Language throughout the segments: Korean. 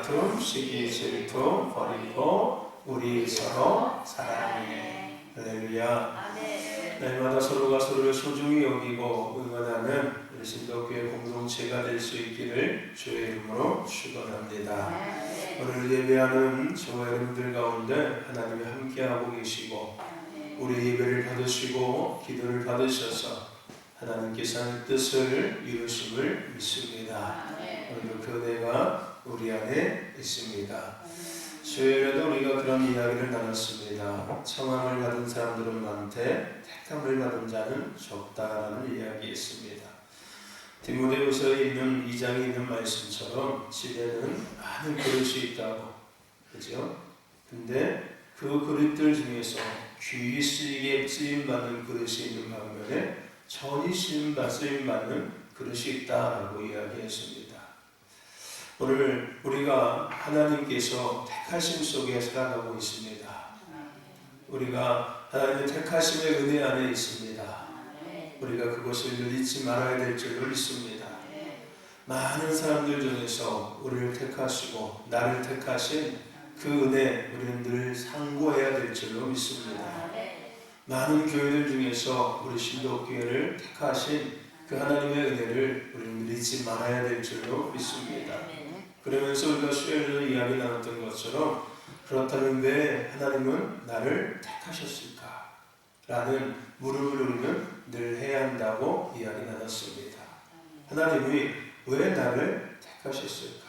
다툼, 시기, 질투 버리고 우리 서로 사랑해. 할렐루야. 날마다 서로가 서로를 소중히 여기고 응원하는 우리 신도교회 공동체가 될 수 있기를 주의 이름으로 축원합니다. 오늘 예배하는 저와 여러분들 가운데 하나님이 함께하고 계시고 우리 예배를 받으시고 기도를 받으셔서 하나님께서 하는 뜻을 이루심을 믿습니다. 오늘도 그 은혜가 우리 안에 있습니다. 수요일에도 우리가 그런 이야기를 나눴습니다. 청함을 받은 사람들은 많되 택함을 받은 자는 적다라는 이야기였습니다. 디모데후서에 있는 2장에 있는 말씀처럼 집에는 많은 그릇이 있다고, 그죠? 근데 그 그릇들 중에서 귀히 쓰임받는 그릇이 있는 반면에 전히 쓰임받는 그릇이 있다라고 이야기했습니다. 오늘 우리가 하나님께서 택하심 속에 살아가고 있습니다. 우리가 하나님의 택하심의 은혜 안에 있습니다. 우리가 그것을 늘 잊지 말아야 될 줄로 믿습니다. 많은 사람들 중에서 우리를 택하시고 나를 택하신 그 은혜 우리는 늘 상고해야 될 줄로 믿습니다. 많은 교회들 중에서 우리 신도교회를 택하신 그 하나님의 은혜를 우리는 늘 잊지 말아야 될 줄로 믿습니다. 그러면서 우리가 수요일에 이야기 나눴던 것처럼 그렇다면 왜 하나님은 나를 택하셨을까? 라는 물음을 우리는 늘 해야 한다고 이야기 나눴습니다. 하나님이 왜 나를 택하셨을까?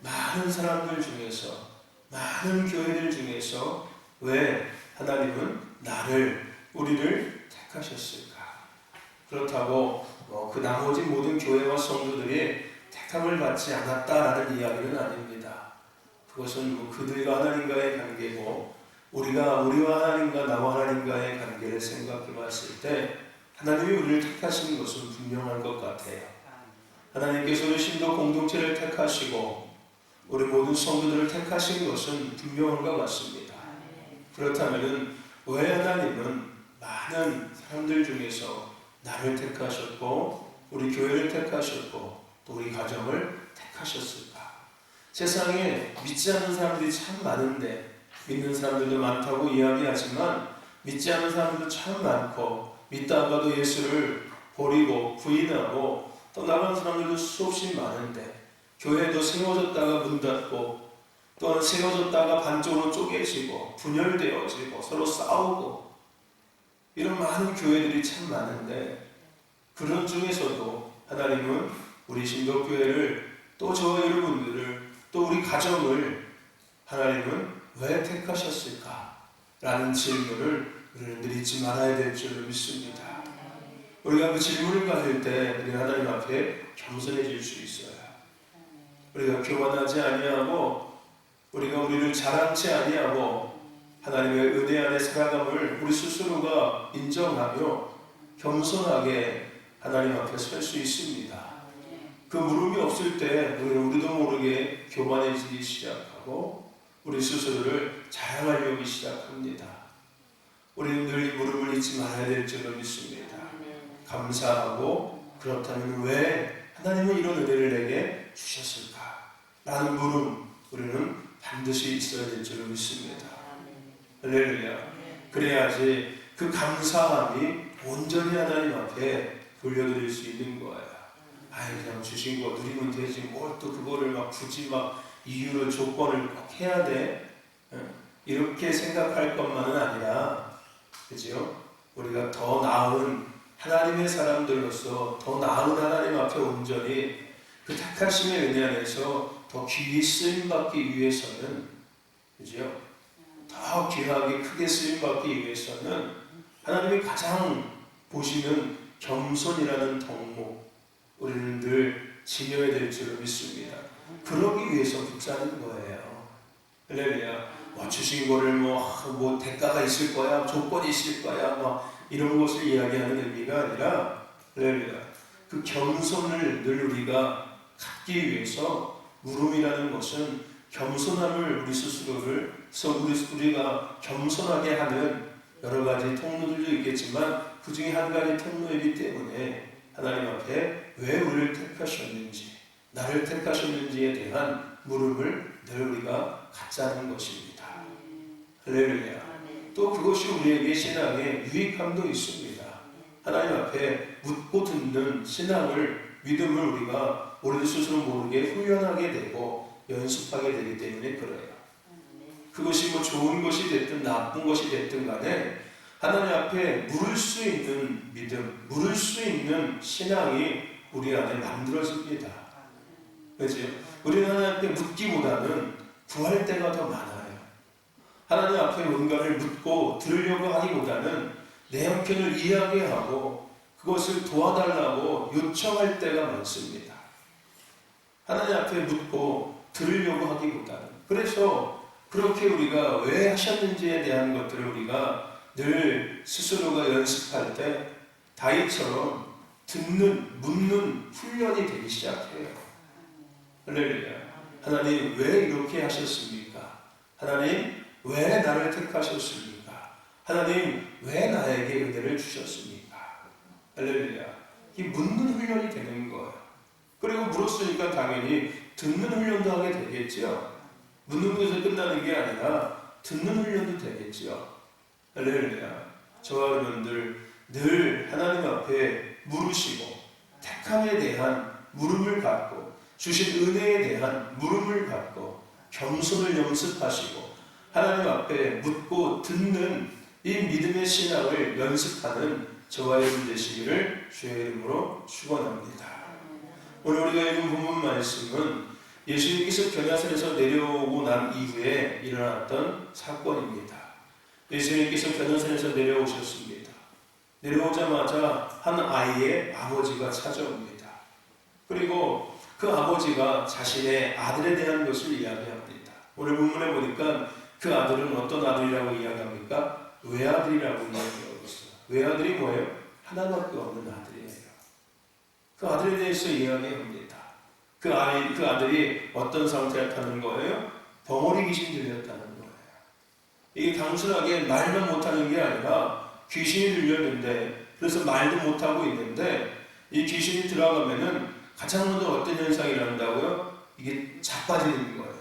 많은 사람들 중에서, 많은 교회들 중에서 왜 하나님은 우리를 택하셨을까? 그렇다고 그 나머지 모든 교회와 성도들이 택함을 받지 않았다라는 이야기는 아닙니다. 그것은 그들과 하나님과의 관계고 우리가 우리와 하나님과 나와 하나님과의 관계를 생각해 봤을 때 하나님이 우리를 택하신 것은 분명한 것 같아요. 하나님께서 우리 신도 공동체를 택하시고 우리 모든 성도들을 택하신 것은 분명한 것 같습니다. 그렇다면 왜 하나님은 많은 사람들 중에서 나를 택하셨고 우리 교회를 택하셨고 또 우리 가정을 택하셨을까? 세상에 믿지 않는 사람들이 참 많은데 믿는 사람들도 많다고 이야기하지만 믿지 않는 사람들도 참 많고 믿다가도 예수를 버리고 부인하고 떠나간 사람들도 수없이 많은데 교회도 세워졌다가 문 닫고 또한 세워졌다가 반쪽으로 쪼개지고 분열되어지고 서로 싸우고 이런 많은 교회들이 참 많은데 그런 중에서도 하나님은 우리 신도교회를 또 저와 여러분들을 또 우리 가정을 하나님은 왜 택하셨을까? 라는 질문을 우리는 늘 잊지 말아야 될 줄로 믿습니다. 우리가 그 질문을 가질 때 우리 하나님 앞에 겸손해질 수 있어요. 우리가 교만하지 아니하고 우리가 우리를 자랑치 아니하고 하나님의 은혜 안에 살아감을 우리 스스로가 인정하며 겸손하게 하나님 앞에 설 수 있습니다. 그 물음이 없을 때 우리는 우리도 모르게 교만해지기 시작하고 우리 스스로를 자랑하려기 시작합니다. 우리는 늘 이 물음을 잊지 말아야 될 줄로 믿습니다. 감사하고 그렇다면 왜 하나님은 이런 은혜를 내게 주셨을까? 라는 물음 우리는 반드시 있어야 될 줄로 믿습니다. 할렐루야. 그래야지 그 감사함이 온전히 하나님 앞에 돌려드릴 수 있는 거예요. 그냥 주신 거 누리면 되지 뭘 또 그거를 막 굳이 막 이유를 조건을 꼭 해야 돼? 이렇게 생각할 것만은 아니라 그죠? 우리가 더 나은 하나님의 사람들로서 더 나은 하나님 앞에 온전히 그 택하심의 은혜 안에서 더 귀히 쓰임받기 위해서는 그죠? 더 귀하게 크게 쓰임받기 위해서는 하나님이 가장 보시는 겸손이라는 덕목 우리는 늘 지녀야 될 줄로 믿습니다. 그러기 위해서 붙잡는 거예요. 할렐루야. 주신 거를 뭐 대가가 있을 거야, 조건이 있을 거야, 이런 것을 이야기하는 의미가 아니라 할렐루야. 그 겸손을 늘 우리가 갖기 위해서 물음이라는 것은 겸손함을 우리 스스로를 우리가 겸손하게 하는 여러 가지 통로들도 있겠지만 그 중에 한 가지 통로이기 때문에 하나님 앞에 왜 우리를 택하셨는지 나를 택하셨는지에 대한 물음을 늘 우리가 갖자는 것입니다. 할렐루야. 또 그것이 우리에게 신앙에 유익함도 있습니다. 하나님 앞에 묻고 듣는 신앙을, 믿음을 우리가 우리 스스로 모르게 훈련하게 되고 연습하게 되기 때문에 그래요. 그것이 뭐 좋은 것이 됐든 나쁜 것이 됐든 간에 하나님 앞에 물을 수 있는 믿음, 물을 수 있는 신앙이 우리 안에 만들어집니다. 그렇죠? 우리는 하나님 앞에 묻기보다는 구할 때가 더 많아요. 하나님 앞에 뭔가를 묻고 들으려고 하기보다는 내 형편을 이야기하고 그것을 도와달라고 요청할 때가 많습니다. 하나님 앞에 묻고 들으려고 하기보다는. 그래서 그렇게 우리가 왜 하셨는지에 대한 것들을 우리가 늘 스스로가 연습할 때 다윗처럼 듣는, 묻는 훈련이 되기 시작해요. 할렐루야. 하나님 왜 이렇게 하셨습니까? 하나님 왜 나를 택하셨습니까? 하나님 왜 나에게 은혜를 주셨습니까? 할렐루야. 이 묻는 훈련이 되는 거예요. 그리고 물었으니까 당연히 듣는 훈련도 하게 되겠죠. 묻는 것에서 끝나는 게 아니라 듣는 훈련도 되겠죠. 할렐루야. 저와 여러분들 늘 하나님 앞에 물으시고 택함에 대한 물음을 갖고 주신 은혜에 대한 물음을 갖고 겸손을 연습하시고 하나님 앞에 묻고 듣는 이 믿음의 신앙을 연습하는 저와 여러분 되시기를 주의 이름으로 축원합니다. 오늘 우리가 읽은 본문 말씀은 예수님께서 변화산에서 내려오고 난 이후에 일어났던 사건입니다. 예수님께서 변화산에서 내려오셨습니다. 내려오자마자 한 아이의 아버지가 찾아옵니다. 그리고 그 아버지가 자신의 아들에 대한 것을 이야기합니다. 오늘 본문에 보니까 그 아들은 어떤 아들이라고 이야기합니까? 외아들이라고 이야기하고 있어요. 외아들이 뭐예요? 하나밖에 없는 아들이에요. 그 아들에 대해서 이야기합니다. 그 아들이 어떤 상태였다는 거예요? 벙어리 귀신 들렸다는 거예요. 이게 단순하게 말만 못하는 게 아니라 귀신이 들렸는데, 그래서 말도 못하고 있는데 이 귀신이 들어가면은 가장 먼저 어떤 현상이 일어난다고요? 이게 자빠지는 거예요.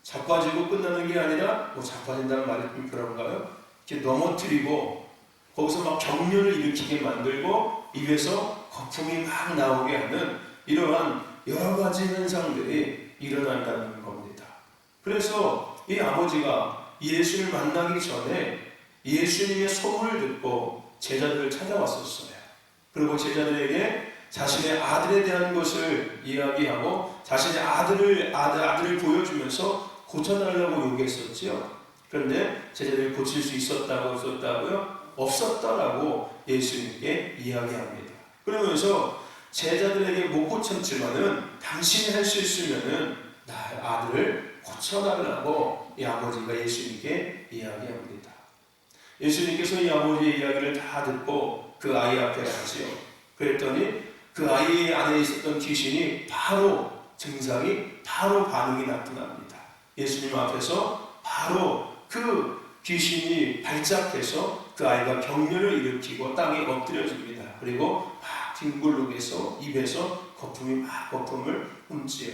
자빠지고 끝나는 게 아니라, 뭐 자빠진다는 말이 좀 그런가요? 이렇게 넘어뜨리고 거기서 막 경련을 일으키게 만들고 입에서 거품이 막 나오게 하는 이러한 여러 가지 현상들이 일어난다는 겁니다. 그래서 이 아버지가 예수를 만나기 전에 예수님의 소문을 듣고 제자들을 찾아왔었어요. 그리고 제자들에게 자신의 아들에 대한 것을 이야기하고 자신의 아들을 보여주면서 고쳐달라고 요구했었지요. 그런데 제자들이 고칠 수 있었다고요? 없었다라고 예수님께 이야기합니다. 그러면서 제자들에게 못 고쳤지만은 당신이 할 수 있으면은 나의 아들을 고쳐달라고 이 아버지가 예수님께 이야기합니다. 예수님께서 이 아버지의 이야기를 다 듣고 그 아이 앞에 가지요. 그랬더니 그 아이 안에 있었던 귀신이 바로 반응이 나타납니다. 예수님 앞에서 바로 그 귀신이 발작해서 그 아이가 경련을 일으키고 땅에 엎드려집니다. 그리고 막 뒹굴르게서 입에서 거품을 훔치요.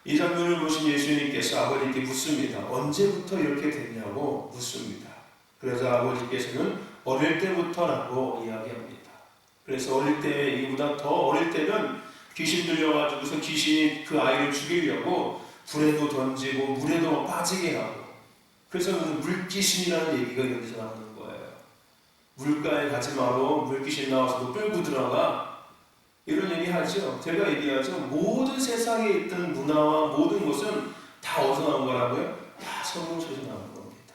이 장면을 보신 예수님께서 아버지께 묻습니다. 언제부터 이렇게 됐냐고 묻습니다. 그래서 아버지께서는 어릴 때부터라고 이야기합니다. 그래서 어릴 때, 이보다 더 어릴 때는 귀신 들려가지고서 귀신이 그 아이를 죽이려고 불에도 던지고 물에도 빠지게 하고, 그래서 물귀신이라는 얘기가 여기서 나오는 거예요. 물가에 가지 마로 물귀신 나와서 너 끌고 들어가, 이런 얘기 하죠. 제가 얘기하죠. 모든 세상에 있던 문화와 모든 것은 다 어디서 나온 거라고요? 다 성경책에서 나온 겁니다.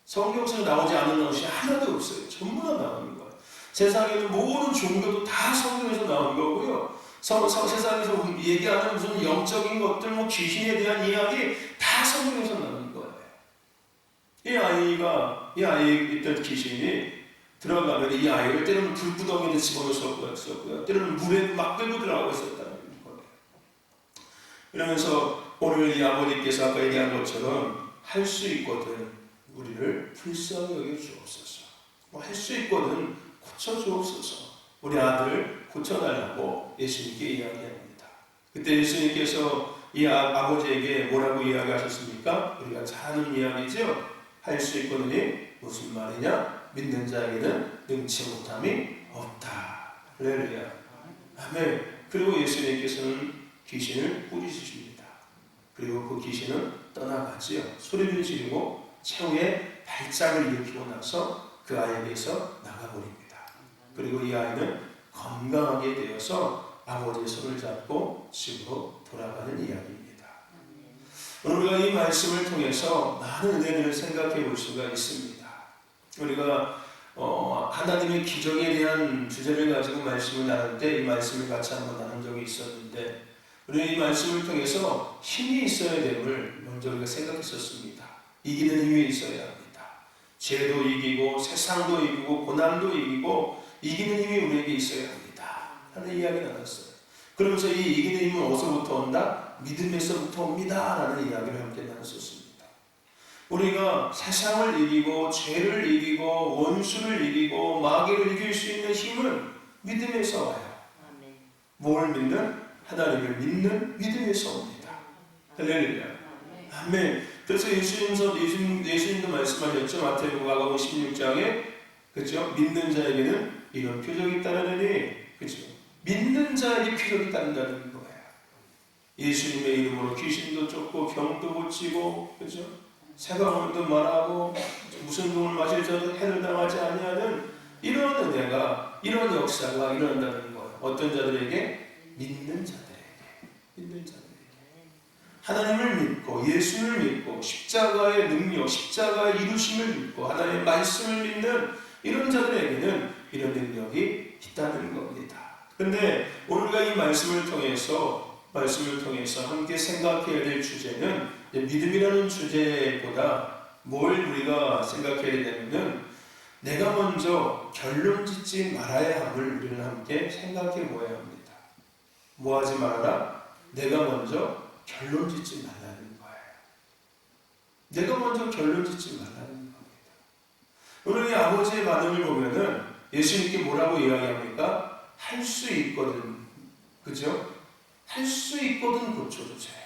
성경책에 나오지 않은 것이 하나도 없어요. 전부 다 나오는 거예요. 세상에 있는 모든 종교도 다 성경에서 나온 거고요. 세상에서 얘기하는 무슨 영적인 것들, 뭐 귀신에 대한 이야기 다 성경에서 나오는 거예요. 이 아이에 있던 귀신이 들어가면 이 아이를 때로는 불구덩이에 집어넣었고요. 때로는 물에 막 끌고 들어가고 있었다는 거예요. 그러면서 오늘 이 아버지께서 아까 얘기한 것처럼 할 수 있거든 우리를 불쌍히 여겨 주옵소서. 할 수 있거든 고쳐 주옵소서. 우리 아들을 고쳐달라고 예수님께 이야기합니다. 그때 예수님께서 이 아버지에게 뭐라고 이야기하셨습니까? 우리가 잘 아는 이야기죠. 할 수 있거든요. 무슨 말이냐? 믿는 자에게는 능치 못함이 없다. 할렐루야. 아멘. 그리고 예수님께서는 귀신을 뿌리주십니다. 그리고 그 귀신은 떠나가지요. 소리를 지르고 최후의 발작을 일으키고 나서 그 아이에게서 나가버립니다. 그리고 이 아이는 건강하게 되어서 아버지의 손을 잡고 집으로 돌아가는 이야기입니다. 오늘 우리가 이 말씀을 통해서 많은 은혜를 생각해 볼 수가 있습니다. 우리가 하나님의 기적에 대한 주제를 가지고 말씀을 나눌 때 이 말씀을 같이 한번 나눈 적이 있었는데, 우리는 이 말씀을 통해서 힘이 있어야 됨을 먼저 우리가 생각했었습니다. 이기는 힘이 있어야 합니다. 죄도 이기고 세상도 이기고 고난도 이기고 이기는 힘이 우리에게 있어야 합니다 하는 이야기 나눴어요. 그러면서 이 이기는 힘은 어디서부터 온다? 믿음에서부터 옵니다 라는 이야기를 함께 나눴었습니다. 우리가 세상을 이기고 죄를 이기고 원수를 이기고 마귀를 이길 수 있는 힘은 믿음에서 와요. 뭘 믿는? 하나님을 믿는 믿음에서 옵니다. 할렐루야. 아멘. 그래서 예수님도 말씀하셨죠. 마태복음 16장에, 그렇죠? 믿는 자에게는 이런 표적이 따르느니, 그렇죠? 믿는 자에게 표적이 따른다는 거예요. 예수님의 이름으로 귀신도 쫓고 병도 고치고, 그렇죠? 새가문도 말하고 무슨 종을 마실 자도 해를 당하지 아니하는 이런 은혜가, 이런 역사가 일어난다는 거예요. 어떤 자들에게? 믿는 자들에게. 하나님을 믿고 예수를 믿고 십자가의 능력, 십자가의 이루심을 믿고 하나님의 말씀을 믿는 이런 자들에게는 이런 능력이 있다는 겁니다. 그런데 오늘과 이 말씀을 통해서 함께 생각해야 될 주제는 믿음이라는 주제보다 뭘 우리가 생각해야 되냐면, 내가 먼저 결론 짓지 말아야 함을 우리는 함께 생각해 보아야 합니다. 뭐 하지 말아라? 내가 먼저 결론 짓지 말라는 거예요. 내가 먼저 결론 짓지 말라는 겁니다. 오늘 이 아버지의 반응을 보면은 예수님께 뭐라고 이야기합니까? 할 수 있거든. 그죠? 할 수 있거든 고쳐주세요.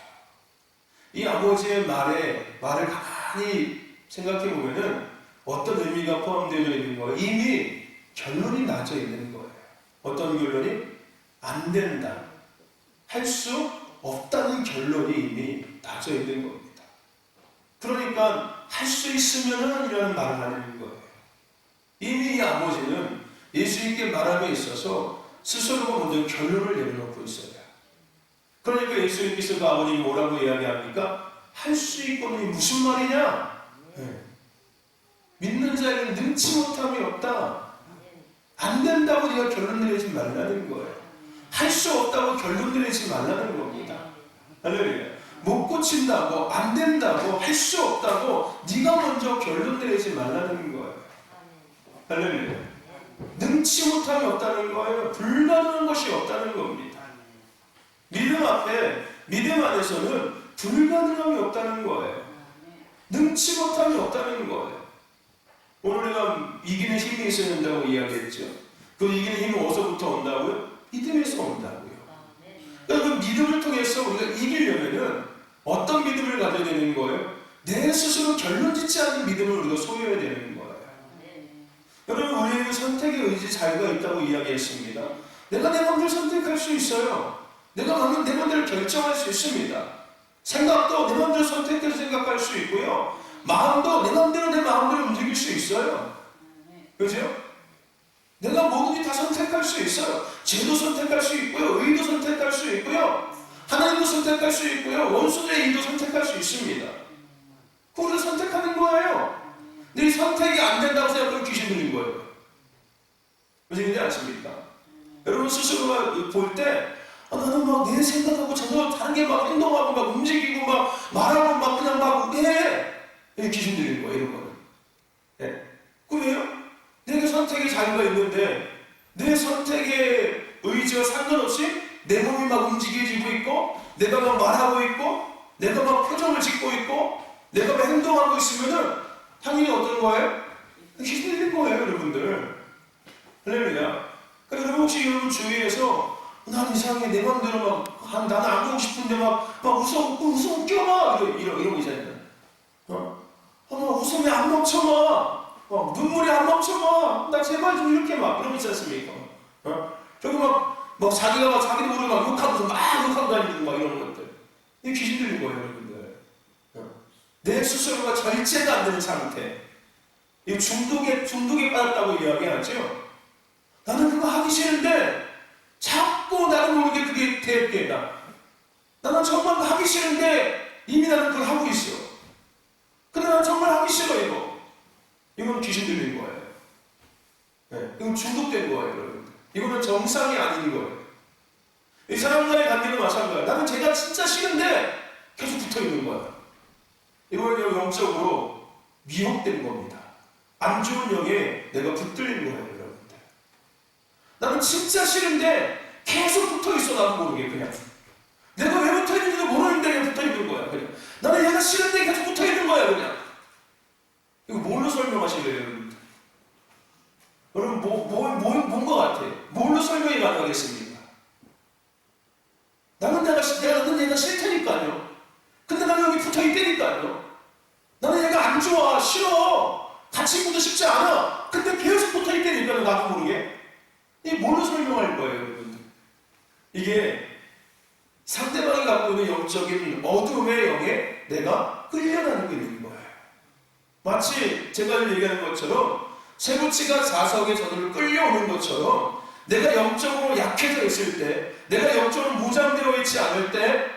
이 아버지의 말을 가만히 생각해 보면은 어떤 의미가 포함되어 있는 거예요? 이미 결론이 나져 있는 거예요. 어떤 결론이? 안 된다. 할 수 없다는 결론이 이미 나져 있는 겁니다. 그러니까 할 수 있으면은 이런 말을 하는 거예요. 이미 이 아버지는 예수님께 말함에 있어서 스스로가 먼저 결론을 내려놓고 있어요. 그러니까 예수님께서 그 아버님이 뭐라고 이야기합니까? 할 수 있거든요. 무슨 말이냐? 믿는 자에게는 능치 못함이 없다. 안 된다고 네가 결론 내리지 말라는 거예요. 할 수 없다고 결론 내리지 말라는 겁니다. 할렐루야. 못 고친다고, 안 된다고, 할 수 없다고 네가 먼저 결론 내리지 말라는 거예요. 할렐루야. 능치 못함이 없다는 거예요. 불가능한 것이 없다는 겁니다. 믿음 안에서는 불가능함이 없다는 거예요. 능치 못함이 없다는 거예요. 오늘 우리가 이기는 힘이 있어야 된다고 이야기했죠. 그 이기는 힘은 어디서부터 온다고요? 믿음에서 온다고요. 그러니까 그 믿음을 통해서 우리가 이기려면은 어떤 믿음을 가져야 되는 거예요? 내 스스로 결론 짓지 않는 믿음을 우리가 소유해야 되는 거예요. 여러분, 우리에게 선택의 의지 자유가 있다고 이야기했습니다. 내가 내 마음대로 선택할 수 있어요. 내가 내 마음대로 결정할 수 있습니다. 생각도 내 마음대로 선택해서 생각할 수 있고요. 마음도 내 마음대로 움직일 수 있어요. 그죠? 내가 뭐든지 다 선택할 수 있어요. 죄도 선택할 수 있고요. 의도 선택할 수 있고요. 하나님도 선택할 수 있고요. 원수들의 일도 선택할 수 있습니다. 그걸 선택하는 거예요. 네 선택이 안 된다고 생각하면 귀신 들린 거예요. 무슨 일인지 아십니까? 여러분 스스로가 볼 때 나는 막 내 생각하고 저도 다른 게 막 행동하고 막 움직이고 막 말하고 막 그냥 막 해. 귀신 들린 거예요. 이런 거는. 네. 그래요? 내게 선택의 자유가 있는데 내 선택의 의지와 상관없이 내 몸이 막 움직여지고 있고 내가 막 말하고 있고 내가 막 표정을 짓고 있고 내가 막 행동하고 있으면은 당연히 어떤 거예요? 귀신 들린 거예요, 여러분들. 할렐루야. 그러니까 여러분 혹시 여러분 주위에서 난 이상하게 내 마음대로 막 나는 안 보고 싶은데 막 웃어 막 이러고 있잖아요. 막 웃음이 안 멈춰 막 눈물이 안 멈춰 막 나 제발 좀 이렇게 막 이러고 있지 않습니까? 저기 막 자기가 막 자기도 모르게 막 욕하면서 막 욕하고 다니고 막 이러는 것들. 이게 귀신 들린 거예요, 여러분들. 내 스스로가 절제가 안 되는 상태. 이 중독에 빠졌다고 이야기하죠. 나는 그거 하기 싫은데 자꾸 나는 모르게 그게 대입된다. 나는 정말 그거 하기 싫은데 이미 나는 그걸 하고 있어. 근데 나는 정말 하기 싫어 이거. 이건 귀신 들린 거예요. 네, 이건 중독된 거예요, 여러분. 이거는 정상이 아닌 거예요. 이 사람과의 관계는 마찬가지예요. 나는 제가 진짜 싫은데 계속 붙어 있는 거야. 이거는 영적으로 미혹된 겁니다. 안 좋은 영에 내가 붙들린 거예요, 여러분들. 나는 진짜 싫은데 계속 붙어 있어, 나도 모르게 그냥. 내가 왜 붙어 있는지도 모르는데 그냥 붙어 있는 거야, 그냥. 나는 얘가 싫은데 계속 붙어 있는 거야, 그냥. 이거 뭘로 설명하실래요, 여러분들? 여러분, 뭔 것 같아? 뭘로 설명이 가능하겠습니까? 나는 내가 싫다니까요. 근데 나는 여기 붙어 있다니까요. 나는 얘가 안 좋아, 싫어. 같이 있고도 싶지 않아. 근데 계속 붙어 있다니까요, 나도 모르게. 이게 뭘로 설명할 거예요, 여러분들? 이게 상대방이 갖고 있는 영적인 어둠의 영에 내가 끌려다니고 있는 거예요. 마치 제가 얘기하는 것처럼 쇠붙이가 자석에 저들을 끌려오는 것처럼 내가 영적으로 약해져 있을 때, 내가 영적으로 무장되어 있지 않을 때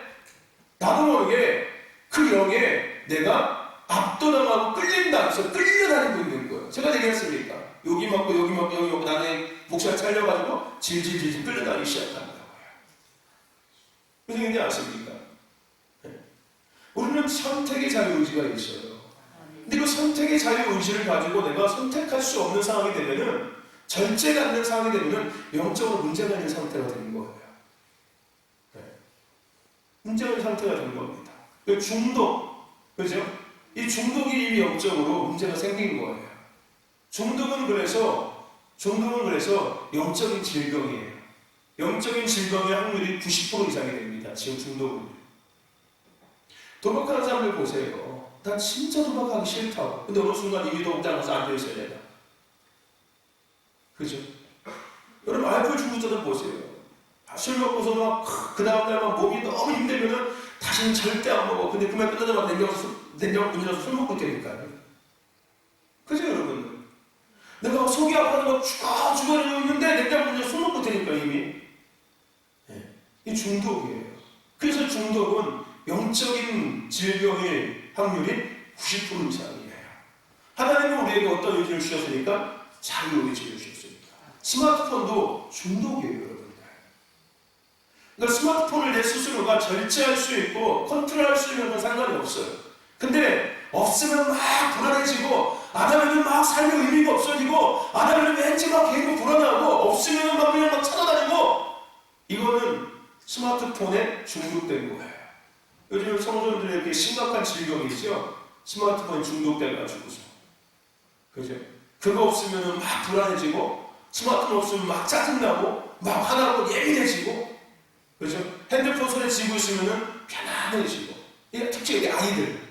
나도 모르게 그 영에 내가 압도당하고 끌린다. 그래서 끌려다니고 있는 거예요. 제가 얘기했습니까? 여기 맞고 여기 맞고 여기 맞고 나는 목소리가 잘려가지고 질질질질 끌려다니기 시작한다고요. 무슨 얘기인지 아십니까? 우리는 선택의 자유의지가 있어요. 근데 그 선택의 자유의지를 가지고 내가 선택할 수 없는 상황이 되면은, 절제가 안 되는 상황이 되면은 영적으로 문제가 있는 상태가 되는 거예요. 문제가 있는 상태가 되는 겁니다. 그 중독, 그죠? 이 중독이 이미 영적으로 문제가 생긴 거예요. 중독은 그래서 영적인 질병이에요. 영적인 질병의 확률이 90% 이상이 됩니다. 지금 중독은. 도박하는 사람들 보세요. 난 진짜 도박하기 싫다고. 근데 어느 순간 이미 도박장 가서 앉아있어야 된다. 그죠? 여러분, 알코올 중독자들 보세요. 술 먹고서 막, 그 다음날 막 몸이 너무 힘들면은 다시는 절대 안 먹어. 근데 그만 끝나자마자 냉장고 문 열어서 술 먹고 있다니까요. 그죠, 여러분? 내가 막 속이 아파서 막 죽어 있는데 냉장고 문 열어서 술 먹고 있다니까, 이미. 네. 이 중독이에요. 그래서 중독은 영적인 질병의 확률이 90% 이상이에요. 하나님은 우리에게 어떤 의지를 주셨으니까? 자유의지를 주셨습니다. 스마트폰도 중독이에요, 여러분들. 그러니까 스마트폰을 내 스스로가 절제할 수 있고 컨트롤할 수 있는 건 상관이 없어요. 근데 없으면 막 불안해지고, 안 하면 막 삶의 의미가 없어지고, 안 하면 왠지 막 계속 불안하고, 없으면 막 그냥 막 찾아다니고, 이거는 스마트폰에 중독된 거예요. 요즘 성도들에게 심각한 질병이죠. 스마트폰 중독돼가지고서. 그죠? 그거 없으면 막 불안해지고, 스마트폰 없으면 막 짜증나고, 막 화나고 예민해지고, 그죠? 핸드폰 손에 쥐고 있으면 편안해지고. 특히 여기 아이들.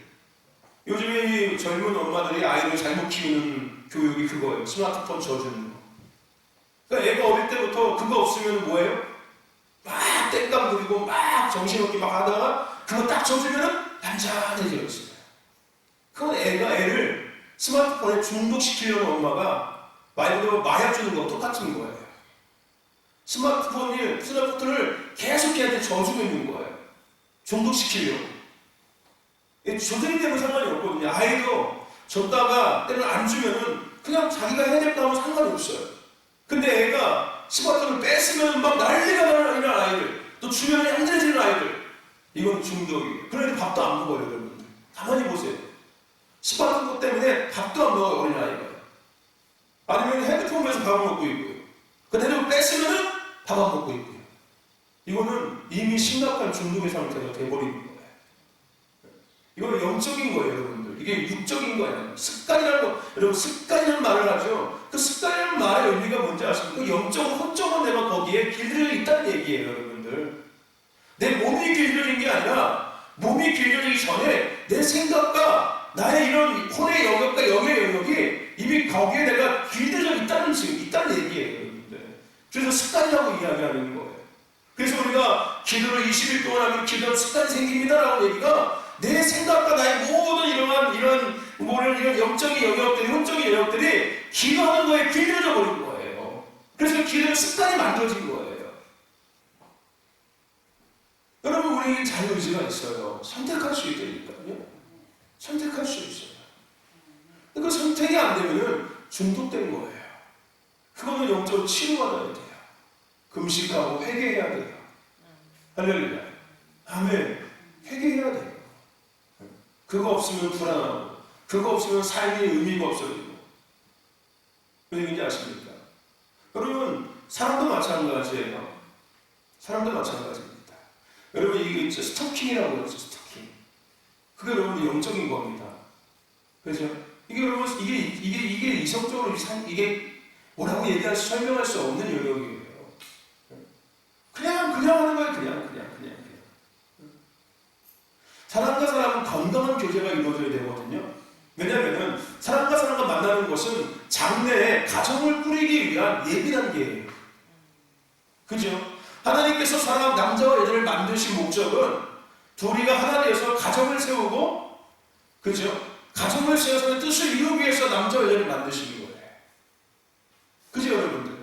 요즘에 이 젊은 엄마들이 아이를 잘못 키우는 교육이 그거예요. 스마트폰 줘주는 거. 그러니까 애가 어릴 때부터 그거 없으면 뭐예요? 막 땡깡 부리고 막 정신없게 막 하다가 그거 딱 줘주면은 남자해져 있어요. 그건 애를 스마트폰에 중독시키려는 엄마가 말 그대로 마약 주는 거 똑같은 거예요. 스마트폰을 계속 걔한테 져주고 있는 거예요. 중독시키려고. 조절이 되면 상관이 없거든요. 아이도 줬다가 때는 안 주면은 그냥 자기가 해야 될 거 하면 상관이 없어요. 근데 애가 스마트폰을 뺐으면 막 난리가 나는 아이들, 또 주변에 얌전해지는 아이들, 이건 중독이에요. 그러니 밥도 안 먹어요, 여러분들. 가만히 보세요. 스마트폰 때문에 밥도 안 먹어요, 어린아이가. 아니면 핸드폰 보면서 밥을 먹고 있고요. 그 핸드폰 뺐으면은 밥 안 먹고 있고요. 이거는 이미 심각한 중독의 상태가 돼버리는 거예요. 이거는 영적인 거예요, 여러분들. 이게 육적인 거예요. 습관이라는 거, 여러분, 습관이라는 말을 하죠. 그 습관이라는 말의 의미가 뭔지 아십니까? 영적으로, 혼적으로 내가 거기에 길들여 있다는 얘기예요, 여러분들. 내 몸이 길들여진 게 아니라 몸이 길들여지기 전에 내 생각과 나의 이런 혼의 영역과 영의 영역이 이미 거기에 내가 길들여져 있다는 얘기예요. 여러분들. 그래서 습관이라고 이야기하는 거예요. 그래서 우리가 기도를 20일 동안 하면 기도는 습관이 생깁니다라고 얘기가 내 생각과 나의 모든 이런 영적인 영역들이, 혼적인 영역들이 기도하는 거에 길들여져 버린 거예요. 그래서 기도는 습관이 만들어진 거예요. 여러분, 우리에게 자유의지가 있어요. 선택할 수 있다니까요. 선택할 수 있어요. 그 선택이 안 되면 중독된 거예요. 그거는 영적으로 치료받아야 돼요. 금식하고 회개해야 돼요. 할렐루야. 아멘. 회개해야 돼요. 그거 없으면 불안하고, 그거 없으면 삶의 의미가 없어지고. 왜 얘기인지 아십니까? 여러분, 사람도 마찬가지예요. 사람도 마찬가지입니다. 여러분, 이게 있죠. 스토킹이라고 그러죠. 스토킹. 그게 여러분 영적인 겁니다. 그렇죠? 이게 여러분, 이게 이성적으로 이게 뭐라고 설명할 수 없는 영역이에요. 그냥 하는 거예요. 그냥. 사람과 사람은 건강한 교제가 이루어져야 되거든요. 왜냐하면 사람과 사람과 만나는 것은 장래에 가정을 꾸리기 위한 예비 단계예요. 그죠? 하나님께서 남자와 여자를 만드신 목적은 둘이가 하나 되어서 가정을 세우고, 그죠? 가정을 세워서 뜻을 이루기 위해서 남자와 여자를 만드신 거예요. 그죠, 여러분들?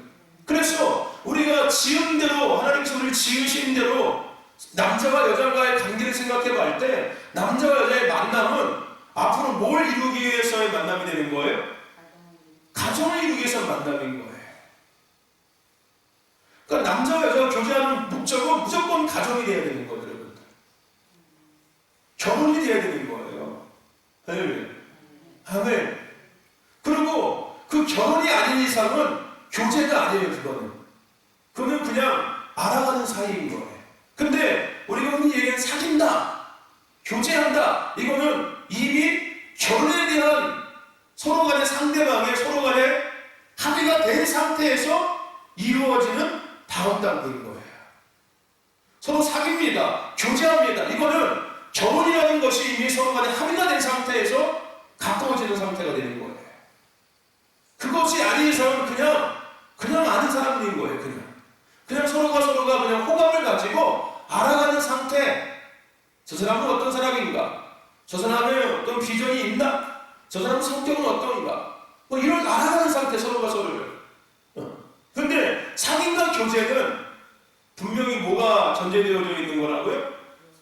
그래서 우리가 지은 대로, 하나님께서 우리를 지으신 대로 남자와 여자와의 관계를 생각해 볼 때 남자와 여자의 만남은 앞으로 뭘 이루기 위해서의 만남이 되는 거예요? 가정을 이루기 위해서 만남인 거예요. 그러니까 남자와 여자가 교제하는 목적은 무조건 가정이 돼야 되는 거예요, 여러분들. 결혼이 돼야 되는 거예요. 할렐루야. 아멘. 그리고 그 결혼이 아닌 이상은 교제가 아니에요, 그거는 그냥 알아가는 사이인 거예요. 근데 우리가 흔히 얘기하는 사귄다, 교제한다, 이거는 이미 결혼에 대한 서로 간의 상대방의 서로 간의 합의가 된 상태에서 이루어지는 다음 단계인 거예요. 서로 사깁니다, 교제합니다. 이거는 결혼이라는 것이 이미 서로 간에 합의가 된 상태에서 가까워지는 상태가 되는 거예요. 그것이 아닌 이상은 그냥 아는 사람들인 거예요. 그냥 서로가 그냥 호감을 가지고 알아가는 상태. 저 사람은 어떤 사람인가? 저 사람의 어떤 비전이 있나? 저 사람 성격은 어떤가? 뭐 이런 알아가는 상태, 서로가 서로를. 근데 상인과 교제는 분명히 뭐가 전제되어져 있는 거라고요?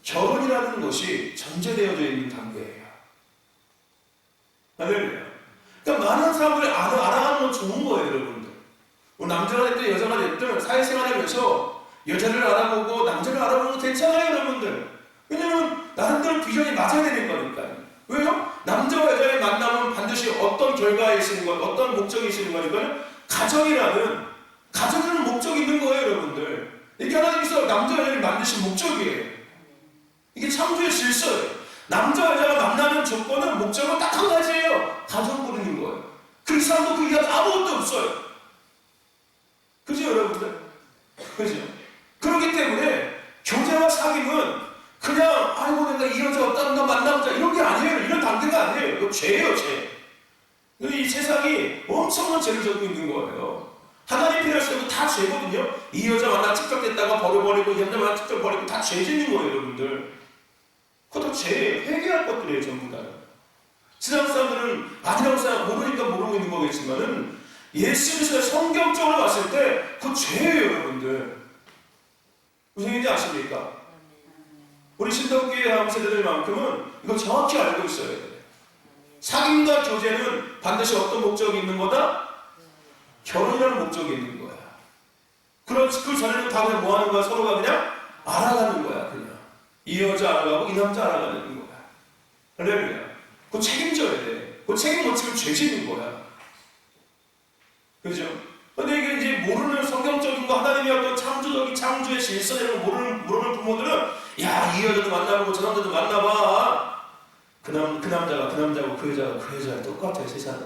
결혼이라는 것이 전제되어져 있는 단계예요. 할렐루야. 그러니까 많은 사람들이 알아가는 건 좋은 거예요, 여러분들. 뭐 남자가 됐든 여자가 됐든 사회생활하면서 여자를 알아보고 남자를 알아보는 거 괜찮아요, 여러분들. 왜냐면 나름대로 비전이 맞아야 되는 거니까요. 왜요? 남자와 여자의 만남은 반드시 어떤 결과에 있는 것, 어떤 목적이 있는 거니까요. 가정이라는 목적이 있는 거예요, 여러분들. 이게 하나님께서 남자와 여자를 만드신 목적이에요. 이게 창조의 질서예요. 남자와 여자가 만나는 조건은 목적은 딱 한 가지예요. 가정 꾸리는 거예요. 그 이상도 그 이하도 아무것도 없어요. 그죠, 여러분들? 그죠? 그렇기 때문에 교제와 사귐은 그냥 아이고 내가 이 여자 어떤가 만나보자 이런 게 아니에요. 이런 단계가 아니에요. 이거 죄예요, 죄. 이 세상이 엄청난 죄를 져고 있는 거예요. 하나님 필요하시고 다 죄거든요. 이 여자 만나 찝적됐다가 버려버리고 이 남자 만나 찝적 버리고 다 죄 짓는 거예요, 여러분들. 그것도 죄예요. 회개할 것들이에요, 전부 다. 세상 사람들은 아니라고 모르니까 모르고 있는 거겠지만은 예수님께서 성경적으로 봤을 때 그 죄예요, 여러분들. 무슨 얘기인지 아십니까? 우리 신덕교회 다음 세대들만큼은 이거 정확히 알고 있어야 돼요. 사귐과 교제는 반드시 어떤 목적이 있는 거다? 결혼이라는 목적이 있는 거야. 그 전에는 다 그냥 뭐 하는 거야? 서로가 그냥 알아가는 거야, 그냥. 이 여자 알아가고 이 남자 알아가는 거야. 할렐루야. 그거 책임져야 돼. 그거 책임 못 지면 죄 짓는 거야. 그죠? 근데 이게 이제 모르는 성경적인 거, 하나님의 어떤 창조의 질서를 모르는 부모들은, 야, 이 여자도 만나보고 저 남자도 만나봐. 그 남자가 그 남자고 그 여자가 그 여자가 똑같아요, 세상은.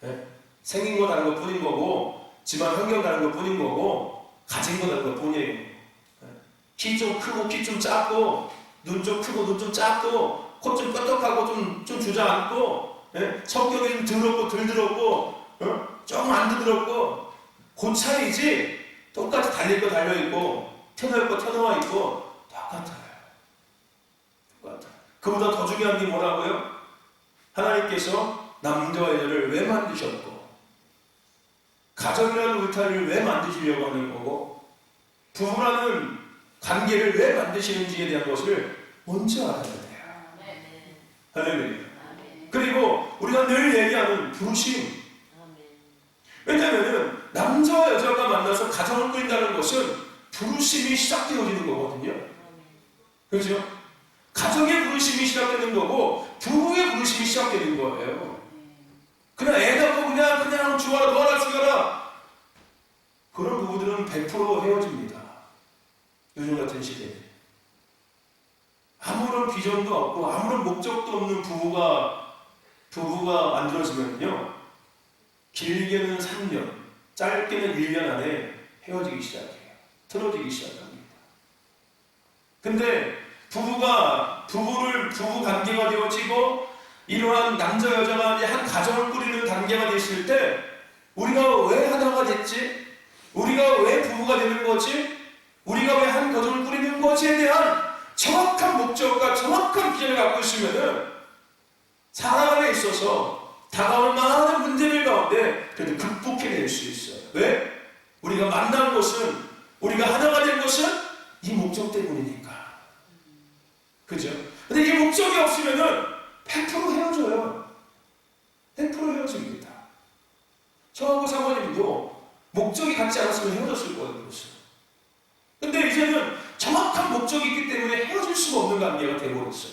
네? 생긴 거 다른 것 뿐인 거고, 집안 환경 다른 것 뿐인 거고, 가진 거 다른 것 뿐이에요. 네? 키 좀 크고 키 좀 작고 눈 좀 크고 눈 좀 작고 코 좀 뾰족하고 좀 주저앉고 성격이 좀 더럽고 덜 더럽고 좀 안 더럽고 그 차이지 똑같이 달릴 거 달려있고 튀어나올 거 튀어나와 있고 똑같아요. 그보다 더 중요한 게 뭐라고요? 하나님께서 남자와 여자를 왜 만드셨고 가정이라는 울타리를 왜 만드시려고 하는 거고 부부라는 관계를 왜 만드시는지에 대한 것을 먼저 알아야 돼요. 할렐루야. 그리고 우리가 늘 얘기하는 부르심. 왜냐하면 남자와 여자가 만나서 가정을 꾸린다는 것은 부르심이 시작되어지는 거거든요. 그렇죠? 가정의 부르심이 시작되는 거고 부부의 부르심이 시작되는 거예요. 그냥 애 낳고 그냥 죽어라 놓아라 죽여라 그런 부부들은 100% 헤어집니다. 요즘 같은 시대에 아무런 비전도 없고 아무런 목적도 없는 부부가 만들어지면요 길게는 3년 짧게는 1년 안에 헤어지기 시작해요. 틀어지기 시작합니다. 근데 부부 관계가 되어지고 이러한 남자 여자가 한 가정을 꾸리는 단계가 됐을 때 우리가 왜 하나가 됐지? 우리가 왜 부부가 되는 거지? 우리가 왜 한 가정을 꾸리는 거지에 대한 정확한 목적과 정확한 비전을 갖고 있으면은 살아감에 있어서 다가올 많은 문제들 가운데 그래도 극복해낼 수 있어요. 왜? 우리가 만난 것은 우리가 하나가 된 것은 이 목적 때문이니까. 그죠? 근데 이 목적이 없으면은 100% 헤어져요. 100% 헤어집니다. 저하고 사모님도 목적이 같지 않았으면 헤어졌을 거예요. 근데 이제는 정확한 목적이 있기 때문에 헤어질 수가 없는 관계가 되어버렸어요.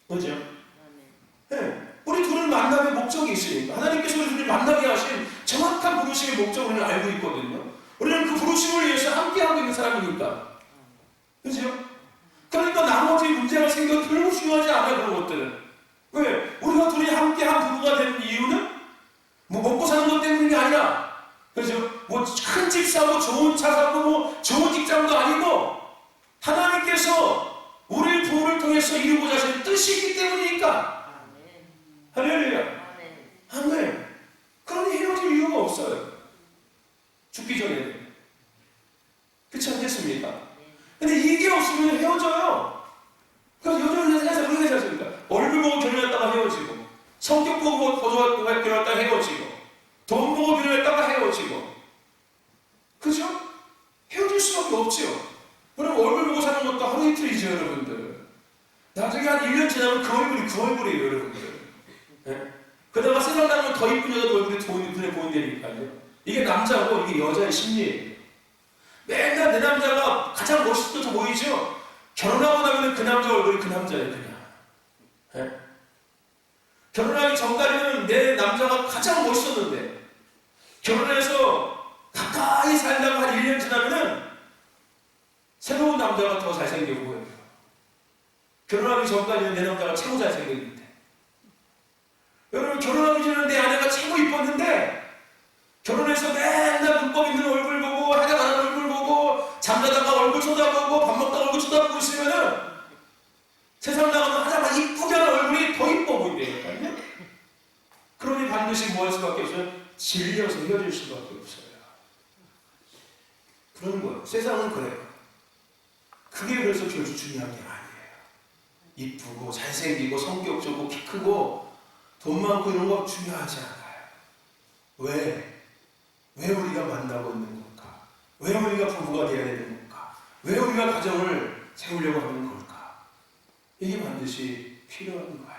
그죠? 네. 우리 둘은 만남의 목적이 있으니까 하나님께서 우리 둘을 만나게 하신 정확한 부르심의 목적을 우리는 알고 있거든요. 우리는 그 부르심을 위해서 함께하고 있는 사람이니까. 그죠? 그러니까 나머지 문제가 생겨도 별로 중요하지 않아요. 그런 것들은. 왜? 우리가 둘이 함께한 부부가 되는 이유는 뭐 먹고 사는 것 때문이 아니라 그죠? 뭐 큰 집 사고 좋은 차 사고 뭐 좋은 직장도 아니고 하나님께서 우리 부부를 통해서 이루고자 하신 뜻이 있기 때문이니까. 할렐루야. 아멘. 그러니 헤어질 이유가 없어요. 죽기 전에. 그렇지 않겠습니까? 근데 이게 없으면 헤어져요. 그러니까 여자는 해서 그렇게 하십니까? 얼굴 보고 결혼했다가 헤어지고 성격 보고 결혼했다가 헤어지고 돈 보고 결혼했다가 헤어지고 그죠? 헤어질 수밖에 없죠. 그럼 얼굴 보고 사는 것도 하루 이틀이죠 여러분들. 나중에 한 1년 지나면 그 얼굴이에요 여러분들. 네? 그러다가 세상 나가면 더 이쁜 여자도 얼굴이 눈에 보인다니까요. 이게 남자고 이게 여자의 심리예요. 맨날 내 남자가 가장 멋있어져 보이죠? 결혼하고 나면 그 남자 얼굴이 그 남자예요 그냥. 네? 결혼하기 전까지는 내 남자가 가장 멋있었는데 결혼해서 가까이 살다가 한 1년 지나면은 새로운 남자가 더 잘생겨 보여요. 결혼하기 전까지는 내 남자가 최고 잘생겼는데 여러분 결혼하기 전에 내 아내가 최고 이뻤는데 결혼해서 맨날 눈곱 있는 얼굴 보고 하자 가는 얼굴 보고 잠자다가 얼굴 쳐다보고 밥 먹다가 얼굴 쳐다보고 있으면은 세상 나가면 하자마자 이쁘게 하는 얼굴이 더 이뻐 보인다니까요. 그러니 반드시 뭐 할 수밖에 없어요? 질려서 헤어질 수밖에 없어요. 그런 거예요. 세상은 그래요. 그게 그래서 결국 중요한 게 아니에요. 이쁘고 잘생기고 성격 좋고 키 크고 돈 많고 이런 거 중요하지 않아요. 왜? 왜 우리가 만나고 있는 걸까? 왜 우리가 부부가 되어야 되는 걸까? 왜 우리가 가정을 세우려고 하는 걸까? 이게 반드시 필요한 거예요.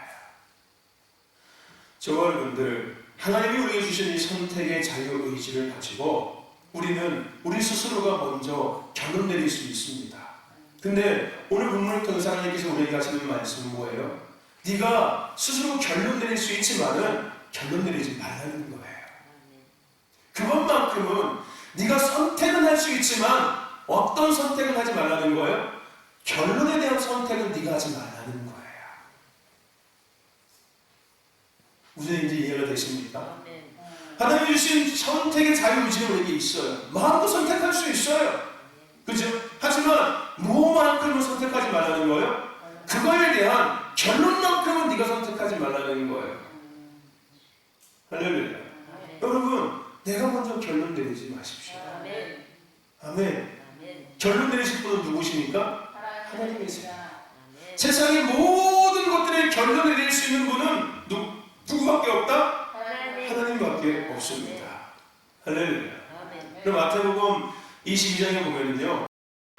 저와 여러분들 하나님이 우리에게 주신 이 선택의 자유의지를 가지고 우리는 우리 스스로가 먼저 결론 내릴 수 있습니다. 근데 오늘 본문을 통해서 하나님께서 우리에게 하시는 말씀은 뭐예요? 네가 스스로 결론 내릴 수 있지만은 결론 내리지 말라는 거예요. 그것만큼은 네가 선택은 할 수 있지만 어떤 선택을 하지 말라는 거예요? 결론에 대한 선택은 네가 하지 말라는 거예요. 무슨 얘기인지 이해가 되십니까? 하나님이 주신 선택의 자유의지는 우리에게 있어요. 마음껏 선택할 수 있어요. 그죠? 하지만 뭐만큼은 선택하지 말라는 거예요? 그거에 대한 결론만큼은 네가 선택하지 말라는 거예요. 할렐루야. 여러분, 내가 먼저 결론 내리지 마십시오. 아멘. 결론 내리실 분은 누구십니까? 하나님이세요. 세상의 모든 것들의 결론을 내릴 수 있는 분은 누구밖에 없다? 하나님밖에 없습니다. 할렐루야. 그럼 마태복음 22장에 보면은요,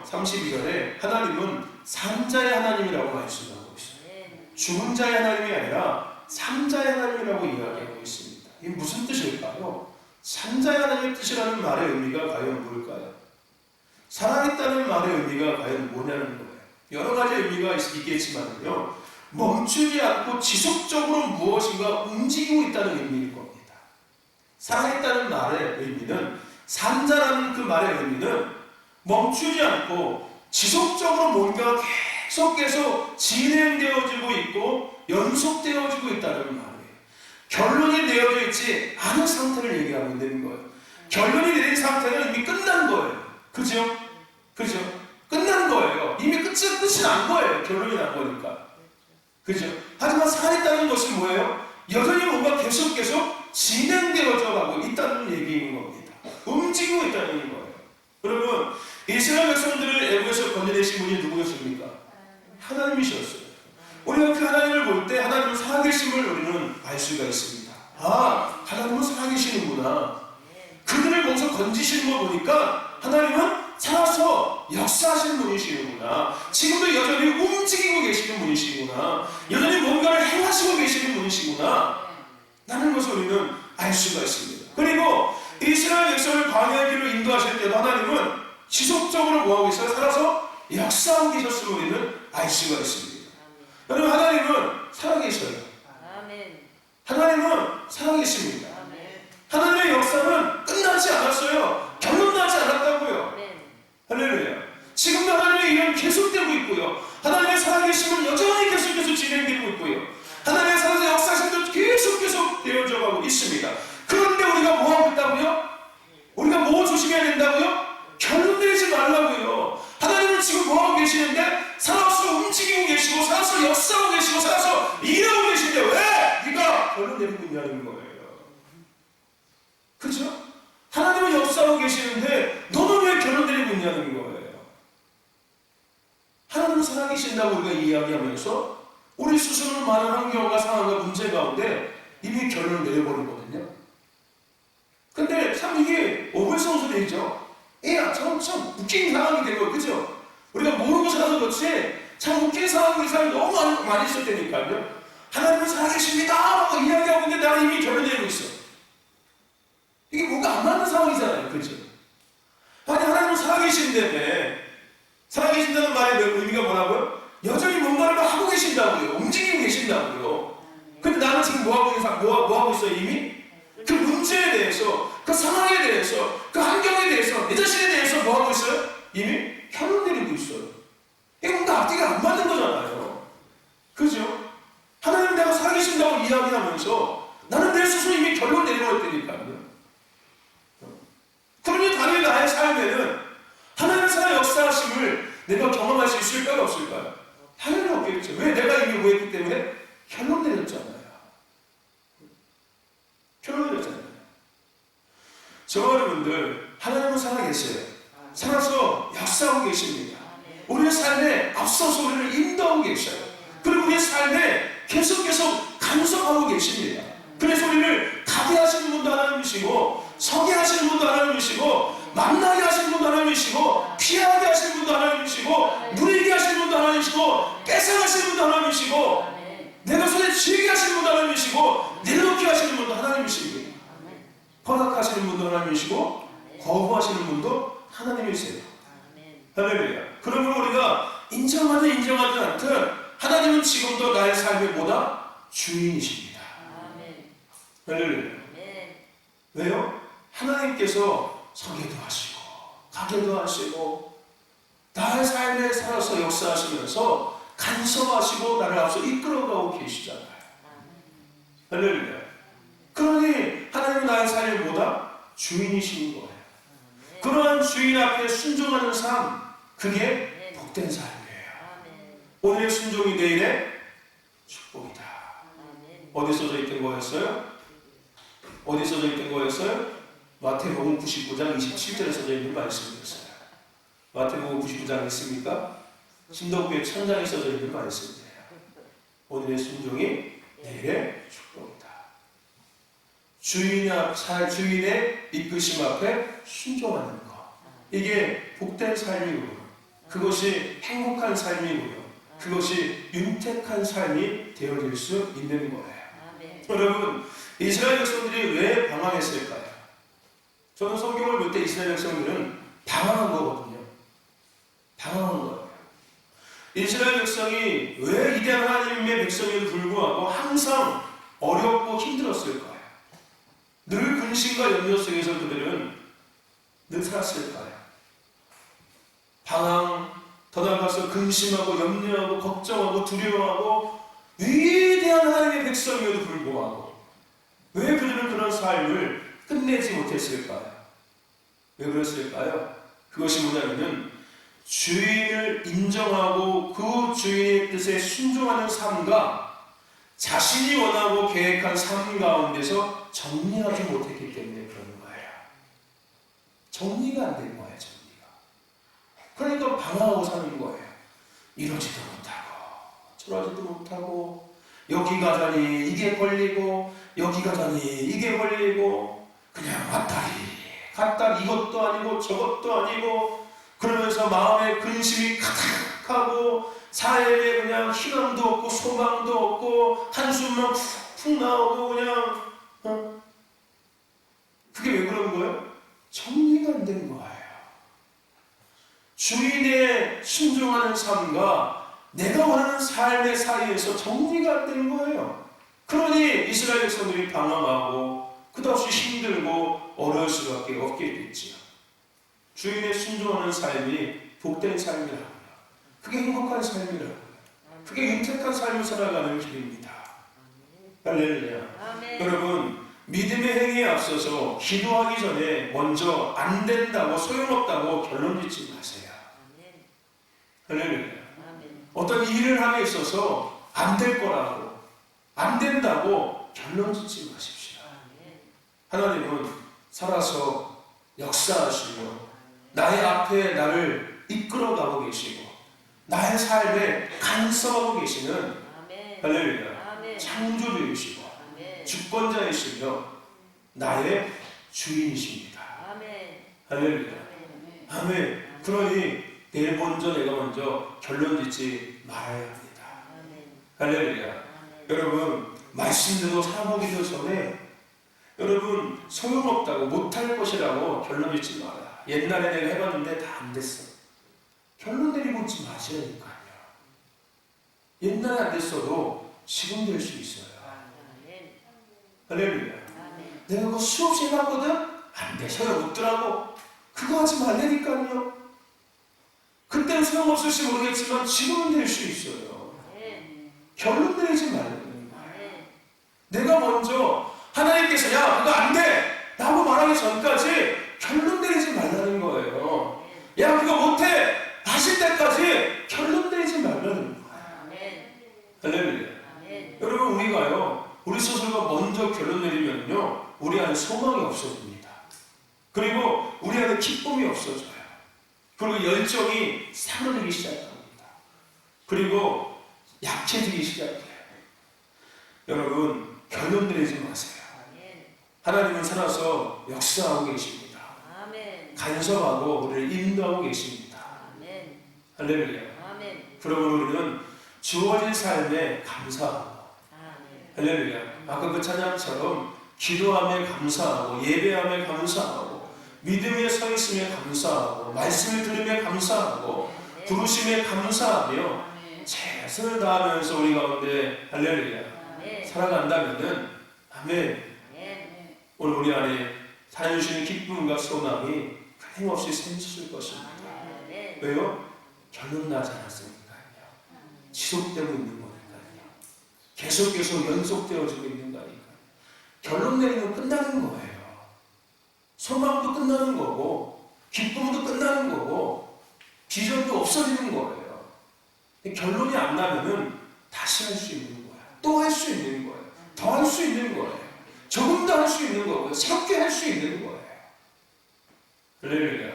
32절에 하나님은 산자의 하나님이라고 말씀하고 있어요. 죽은 자의 하나님이 아니라 산자의 하나님이라고 이야기하고 있습니다. 이게 무슨 뜻일까요? 산자의 하나님의 뜻이라는 말의 의미가 과연 뭘까요? 살아있다는 말의 의미가 과연 뭐냐는 거예요. 여러 가지 의미가 있겠지만요, 멈추지 않고 지속적으로 무엇인가 움직이고 있다는 의미일 겁니다. 살아있다는 말의 의미는, 산자라는 그 말의 의미는 멈추지 않고 지속적으로 뭔가 계속 진행되어지고 있고 연속되어지고 있다는 말이에요. 결론이 내어져 있지 않은 상태를 얘기하고 있는 거예요. 결론이 내린 상태는 이미 끝난 거예요. 그죠? 끝난 거예요. 이미 끝이 난 거예요. 결론이 난 거니까. 그죠? 하지만 살아있다는 것은 뭐예요? 여전히 뭔가 계속 진행되어져 가고 있다는 얘기인 겁니다. 움직이고 있다는 거예요. 여러분, 이스라엘 백성들을 애굽에서 건져내신 분이 누구였습니까? 하나님이셨어요. 우리가 그 하나님을 볼 때 하나님은 살아계심을 우리는 알 수가 있습니다. 아, 하나님은 살아계시는구나. 그들을 거기서 건지시는 거 보니까 하나님은 살아서 역사하시는 분이시는구나. 지금도 여전히 움직이고 계시는 분이시구나. 여전히 뭔가를 행하시고 계시는 분이시구나. 라는 것을 우리는 알 수가 있습니다. 그리고 이스라엘 백성을 광야의 길로 인도하실 때도 하나님은 지속적으로 뭐하고 있어요? 살아서 역사하고 계셨음을 우리는 알 수가 있습니다. 여러분, 하나님은 살아계셔요. 하나님은 살아계십니다. 하나님의 역사는 끝나지 않았어요. 결론나지 않았다고요. 할렐루야. 지금도 하나님의 일은 계속되고 있고요. 하나님의 살아계심은 여전히 계속 진행되고 있고요. 하나님의 살아서 역사심도 계속 되어져 가고 있습니다. 그런데 우리가 뭐 하고 있다고요? 우리가 뭐 조심해야 된다고요? 결론 내리지 말라고요. 하나님은 지금 뭐 하고 계시는데? 살아서 움직이고 계시고, 살아서 역사하고 계시고, 살아서 일하고 계신데 왜 네가 결론 내리고 있냐는 거예요. 그죠? 하나님은 역사하고 계시는데 너는 왜 결론 내리고 있냐는 거예요. 하나님은 살아계신다고 우리가 이야기하면서 우리 스스로는 많은 환경과 상황과 문제 가운데 이미 결론을 내려버리거든요. 근데 참 이게 오글성술이죠. 참 웃긴 상황이 되고, 그죠? 우리가 모르고 살아서 그렇지 참 웃긴 상황이 사람이 너무 많이 있을 때니까요. 하나님은 살아계십니다 하고 이야기하고 있는데 나는 이미 결론 내리고 있어. 이게 뭔가 안 맞는 상황이잖아요. 그죠? 아니, 하나님은 살아계신다며. 살아계신다는 말의 의미가 뭐라고요? 여전히 뭔가를 하고 계신다고요. 움직이고 계신다고요. 근데 나는 지금 뭐 하고 있어요? 이미? 그 문제에 대해서, 그 상황에 대해서, 그 환경에 대해서, 내 자신에 대해서 뭐 하고 있어요? 이미 결론 내리고 있어요. 이게 뭔가 앞뒤가 안 맞는 거잖아요. 그죠? 하나님 내가 살아계신다고 이야기하면서 나는 내 스스로 이미 결론 내려버렸다니까요. 그러니 당연히 나의 삶에는 하나님의 살아 역사하심을 내가 경험할 수 있을까요? 없을까요? 당연히 없겠죠. 왜? 내가 이미 뭐 했기 때문에? 결론 내렸잖아요. 결론 내렸잖아요. 저와 여러분들, 하나님은 살아계세요. 살아서 역사하고 계십니다. 우리의 삶에 앞서서 우리를 인도하고 계셔요. 그리고 우리의 삶에 계속 간섭하고 계십니다. 그래서 우리를 가게 하시는 분도 하나님이시고, 서게 하시는 분도 하나님이시고, 만나게 하시는 분도 하나님이시고, 피하게 하시는 분도 하나님이시고, 누리게 하시는 분도 하나님이시고, 뺏어가시는 분도 하나님이시고, 내가 손에 쥐게 하시는 분도 하나님이시고, 내려놓게 하시는 분도 하나님이십니다. 허락하시는 분도 하나님이시고, 거부하시는 분도 하나님이세요. 할렐루야. 그러면 우리가 인정하든 인정하지 않든 하나님은 지금도 나의 삶의 보다 주인이십니다. 할렐루야. 왜요? 하나님께서 서게도 하시고 가게도 하시고 나의 삶에 살아서 역사하시면서 간섭하시고 나를 앞서 이끌어가고 계시잖아요. 할렐루야. 그러니 하나님은 나의 삶보다 주인이신 거예요. 그러한 주인 앞에 순종하는 삶, 그게 복된 삶이에요. 오늘의 순종이 내일의 축복이다. 어디 써져 있던 거였어요? 어디 써져 있던 거였어요? 마태복음 99장 27절에 써져 있는 말씀이었어요. 마태복음 99장 있습니까? 신덕구의 천장에 써져 있는 말씀이에요. 오늘의 순종이 내일의 축복이다. 주인의 이끄심 앞에 순종하는 것. 이게 복된 삶이고요. 그것이 행복한 삶이고요. 그것이 윤택한 삶이 되어질 수 있는 거예요. 여러분, 이스라엘 백성들이 왜 방황했을까요? 저는 성경을 볼 때 이스라엘 백성들은 방황한 거거든요. 방황한 거예요. 이스라엘 백성이 왜 위대한 하나님의 백성에도 불구하고 항상 어렵고 힘들었을까요? 늘 근심과 염려 속에서 그들은 늘 살았을까요? 방황, 더 나아가서 근심하고 염려하고 걱정하고 두려워하고 위대한 하나님의 백성에도 불구하고 왜 그들은 그런 삶을 끝내지 못했을까요? 왜 그랬을까요? 그것이 뭐냐면 주인을 인정하고 그 주인의 뜻에 순종하는 삶과 자신이 원하고 계획한 삶 가운데서 정리하지 못했기 때문에 그런 거예요. 정리가 안 된 거예요. 정리가. 그러니까 방황하고 사는 거예요. 이러지도 못하고 저러지도 못하고 여기 가자니 이게 걸리고 여기 가자니 이게 걸리고 그냥 왔다리 갔다리 이것도 아니고 저것도 아니고 그러면서 마음에 근심이 가득하고 삶에 그냥 희망도 없고 소망도 없고 한숨만 푹 나오고 그냥 그게 왜 그런 거예요? 정리가 안 된 거예요. 주인의 순종하는 삶과 내가 원하는 삶의 사이에서 정리가 안 되는 거예요. 그러니 이스라엘 백성들이 방황하고 끝없이 힘들고 어려울 수밖에 없게 됐지요. 주인의 순종하는 삶이 복된 삶이라고요. 그게 행복한 삶이라고요. 그게 윤택한 삶을 살아가는 길입니다. 할렐루야. 여러분, 믿음의 행위에 앞서서 기도하기 전에 먼저 안 된다고 소용없다고 결론 짓지 마세요. 할렐루야. 어떤 일을 함에 있어서 안 될 거라고 안 된다고 결론 짓지 마십시오. 하나님은 살아서 역사하시며 나의 앞에 나를 이끌어가고 계시고 나의 삶에 간섭하고 계시는 할렐루야 창조주이시고 주권자이시며 나의 주인이십니다. 할렐루야. 아멘. 그러니 내일 먼저 내가 먼저 결론 짓지 말아야 합니다. 할렐루야. 여러분 말씀대로 살아보기도 전에 여러분 소용없다고 못할 것이라고 결론 짓지 마라. 옛날에 내가 해봤는데 다 안 됐어. 결론 내리고 있지 마시라니까요. 옛날에 안 됐어도 지금 될 수 있어요. 할렐루야. 내가 그거 수없이 해봤거든? 안 돼. 소용없더라고. 그거 하지 말라니까요. 그때는 소용없을지 모르겠지만 지금은 될 수 있어요. 결론 내리지 말라는 거예요. 내가 먼저 하나님께서 야 그거 안 돼! 라고 말하기 전까지 결론 내리지 말라는 거예요. 야 그거 못해! 하실 때까지 결론 내리지 말라는 거예요. 할렐루야. 여러분 우리가요 우리 스스로가 먼저 결론 내리면요 우리 안에 소망이 없어집니다. 그리고 우리 안에 기쁨이 없어져요. 그리고 열정이 사그러들기 시작합니다. 그리고 약해지기 시작해요. 여러분 결론 내리지 마세요. 하나님은 살아서 역사하고 계십니다. 간섭하고 우리를 인도하고 계십니다. 할렐루야. 그러므로 우리는 주어진 삶에 감사하고 할렐루야. 아까 그 찬양처럼 기도함에 감사하고 예배함에 감사하고 믿음에 서 있음에 감사하고 말씀을 들음에 감사하고 부르심에 감사하며 최선을 다하면서 우리 가운데 할렐루야 살아간다면은 아멘. 오늘 우리 안에 살아주시는 기쁨과 소망이 끊임없이 샘솟을 것입니다. 왜요? 결론 나지 않았으니까요. 지속되고 있는 거니까요. 계속 연속되어지고 있는 거니까요. 결론 내리면 끝나는 거예요. 소망도 끝나는 거고 기쁨도 끝나는 거고 비전도 없어지는 거예요. 결론이 안 나면은 다시 할 수 있는 거야. 또 할 수 있는 거예요. 더 할 수 있는 거예요. 조금 더 할 수 있는 거고요. 새롭게 할 수 있는 거예요. 할렐루야.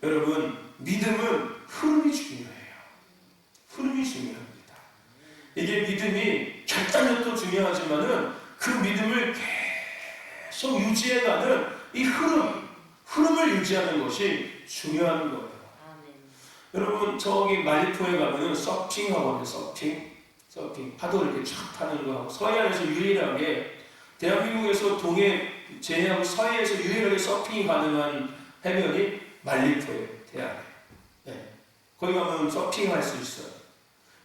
여러분, 믿음은 흐름이 중요해요. 흐름이 중요합니다. 이게 믿음이 결단력도 중요하지만은 그 믿음을 계속 유지해가는 이 흐름을 유지하는 것이 중요한 거예요. 여러분, 저기 말리포에 가면은 서핑하거든요. 서핑. 파도 이렇게 쫙 타는 거 하고, 서해안에서 유일하게, 대한민국에서 동해 제외하고 서해에서 유일하게 서핑이 가능한 해변이 말리포예요. 대안에. 네. 거기 가면 서핑할 수 있어요.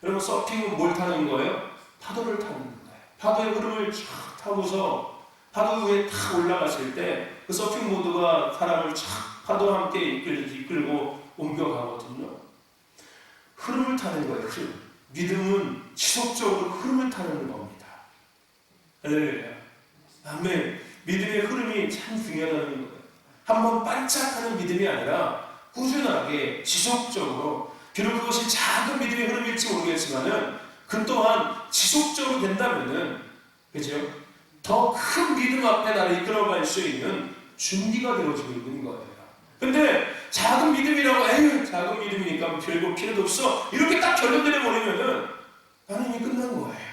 여러분, 서핑은 뭘 타는 거예요? 파도를 타는 거예요. 파도의 흐름을 쫙 타고서 파도 위에 탁 올라갔을 때 그 서핑 보드가 사람을 쫙 파도와 함께 이끌고 옮겨가거든요. 흐름을 타는 거예요. 흐름. 믿음은 지속적으로 흐름을 타는 겁니다. 할렐루야. 아멘. 믿음의 흐름이 참 중요하다는 거예요. 한번 반짝하는 믿음이 아니라 꾸준하게 지속적으로, 비록 그것이 작은 믿음의 흐름일지 모르겠지만은 그 또한 지속적으로 된다면은, 그죠? 더 큰 믿음 앞에 나를 이끌어갈 수 있는 준비가 되어지고 있는 거예요. 근데 작은 믿음이라고, 에휴, 작은 믿음이니까 별거 필요도 없어, 이렇게 딱 결론 내려버리면은 나는 이미 끝난 거예요.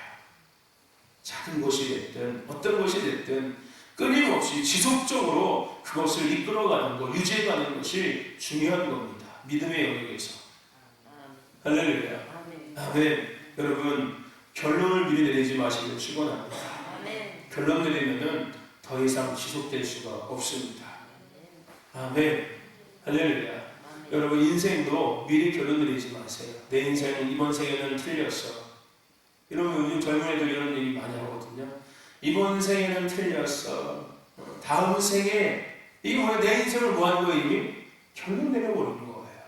작은 것이 됐든 어떤 것이 됐든 끊임없이 지속적으로 그것을 이끌어가는 것, 유지해가는 것이 중요한 겁니다. 믿음의 영역에서. 할렐루야. 아멘. 여러분, 결론을 미리 내리지 마시길 축원합니다. 결론 내리면은 더 이상 지속될 수가 없습니다. 아멘. 할렐루야. 여러분, 인생도 미리 결론 내리지 마세요. 내 인생은 이번 생에는 틀렸어. 이러면 요즘 젊은 애들 이런 얘기 많이 하거든요. 이번 생에는 틀렸어. 다음 생에, 이게 뭐야? 내 인생을 뭐 하는 거예요? 이미 결론 내려버리는 거예요.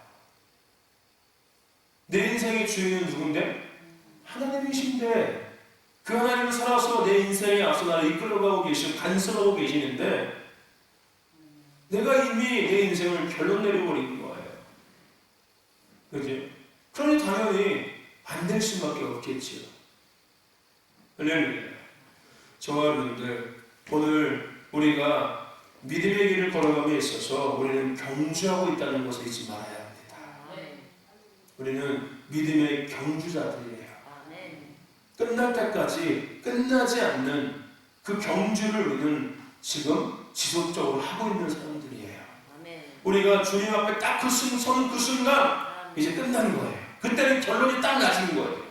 내 인생의 주인은 누군데? 하나님이신데, 그 하나님을 살아서 내 인생에 앞서 나를 이끌어가고 계시고 간섭하고 계시는데, 내가 이미 내 인생을 결론 내려버리는 거예요. 그지? 그러니 당연히 안 될 수밖에 없겠지요. 할렐루야. 저와 여러분들, 오늘 우리가 믿음의 길을 걸어감에 있어서 우리는 경주하고 있다는 것을 잊지 말아야 합니다. 우리는 믿음의 경주자들이에요. 끝날 때까지 끝나지 않는 그 경주를 우리는 지금 지속적으로 하고 있는 사람들이에요. 우리가 주님 앞에 딱 서는 그 순간 이제 끝나는 거예요. 그때는 결론이 딱 나지는 거예요.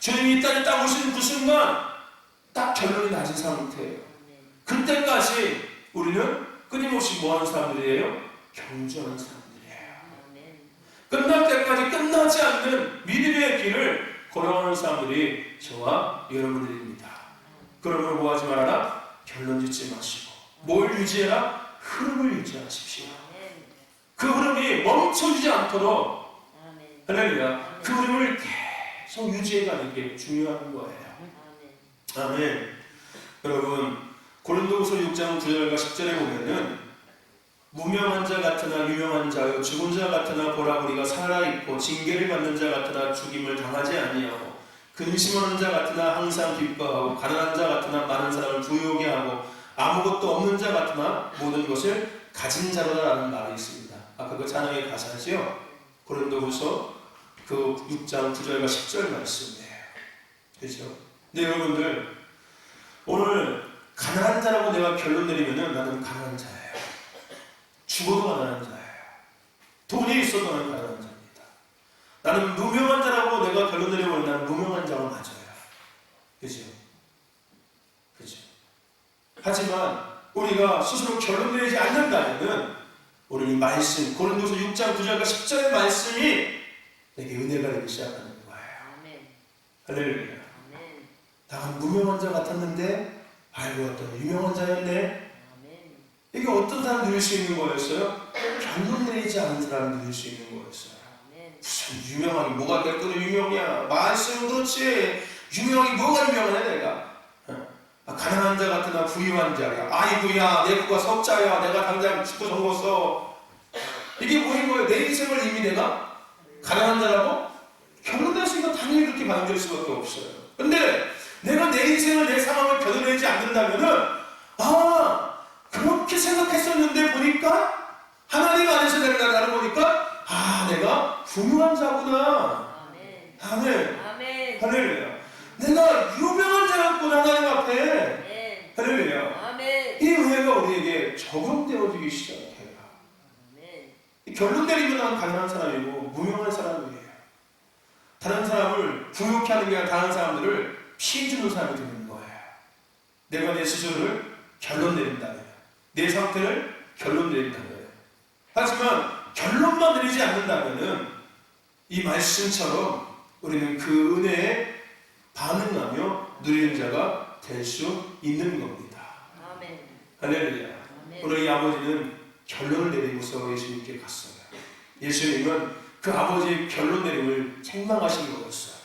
주님이 이 땅에 딱 오시는 그 순간 딱 결론이 나진 상태예요. 그때까지 우리는 끊임없이 뭐 하는 사람들이에요? 경주하는 사람들이에요. 끝날 때까지 끝나지 않는 믿음의 길을 걸어가는 사람들이 저와 여러분들입니다. 그러면 뭐 하지 말아라? 결론 짓지 마시고 뭘 유지해라? 흐름을 유지하십시오. 그 흐름이 멈춰지지 않도록, 할렐루야, 그 흐름을 계속 유지해가는 게 중요한 거예요. 아멘. 여러분, 고린도후서 6장 9절과 10절에 보면은 무명한 자 같으나 유명한 자요, 죽은 자 같으나 보라 우리가 살아있고 징계를 받는 자 같으나 죽임을 당하지 아니하고 근심하는 자 같으나 항상 기뻐하고 가난한 자 같으나 많은 사람을 부유하게 하고 아무것도 없는 자 같으나 모든 것을 가진 자로다라는 말이 있습니다. 아까 그 찬양의 가사지요. 고린도후서 그 6장 9절과 10절 말씀이에요. 그렇죠? 근데 여러분들, 오늘 가난한 자라고 내가 결론 내리면은 나는 가난한 자예요. 죽어도 가난한 자예요. 돈이 있어도 나는 가난한 자입니다. 나는 무명한 자라고 내가 결론 내려보면 나는 무명한 자가 맞아요. 그죠? 그죠? 하지만 우리가 스스로 결론 내리지 않는다면은 우리는 말씀, 고린도서 6장 9절과 10절의 말씀이 내게 은혜가 되기 시작하는 거예요. 할렐루야. 나는 무명한 자 같았는데 알고 봤더니 유명한 자였네. 이게 어떤 사람 누릴 수 있는 거였어요? 결론 내리지 않은 사람이 누릴 수 있는 거였어요. 무슨 유명하게 뭐가 됐거든 유명이야. 말씀은 그렇지. 유명하게 뭐가 유명하냐 내가. 가난한 자 같으나 부유한 자야. 아이고야 내 부가 석자야. 내가 당장 축구 선거 써. 이게 뭐인 거예요? 내 인생을 이미 내가 가난한 자라고 결론냈으니까 당연히 그렇게 받아들일 수밖에 없어요. 근데 내가 내 인생을, 내 상황을 견뎌내지 않는다면은, 아, 그렇게 생각했었는데 보니까 하나님 안에서 내가 나를 보니까, 아, 내가 분유한 자구나. 아멘. 아멘. 할렐루야. 내가 유명한 자였구나, 하나님 앞에. 아멘. 할렐루야. 아멘. 이 은혜가 우리에게 적용되어지기 시작해요. 아멘. 결론 내리면 난 가난한 사람이고 무명한 사람이에요. 다른 사람을 부욕해 하는 게 아니라 다른 사람들을 피해주는 사람이 되는 거예요. 내가 내 스스로를 결론 내린다면, 내 상태를 결론 내린다면. 하지만 결론만 내리지 않는다면 이 말씀처럼 우리는 그 은혜에 반응하며 누리는 자가 될 수 있는 겁니다. 아멘. 할렐루야. 아멘. 오늘 이 아버지는 결론을 내리고서 예수님께 갔어요. 예수님은 그 아버지의 결론 내림을 책망하신 거였어요.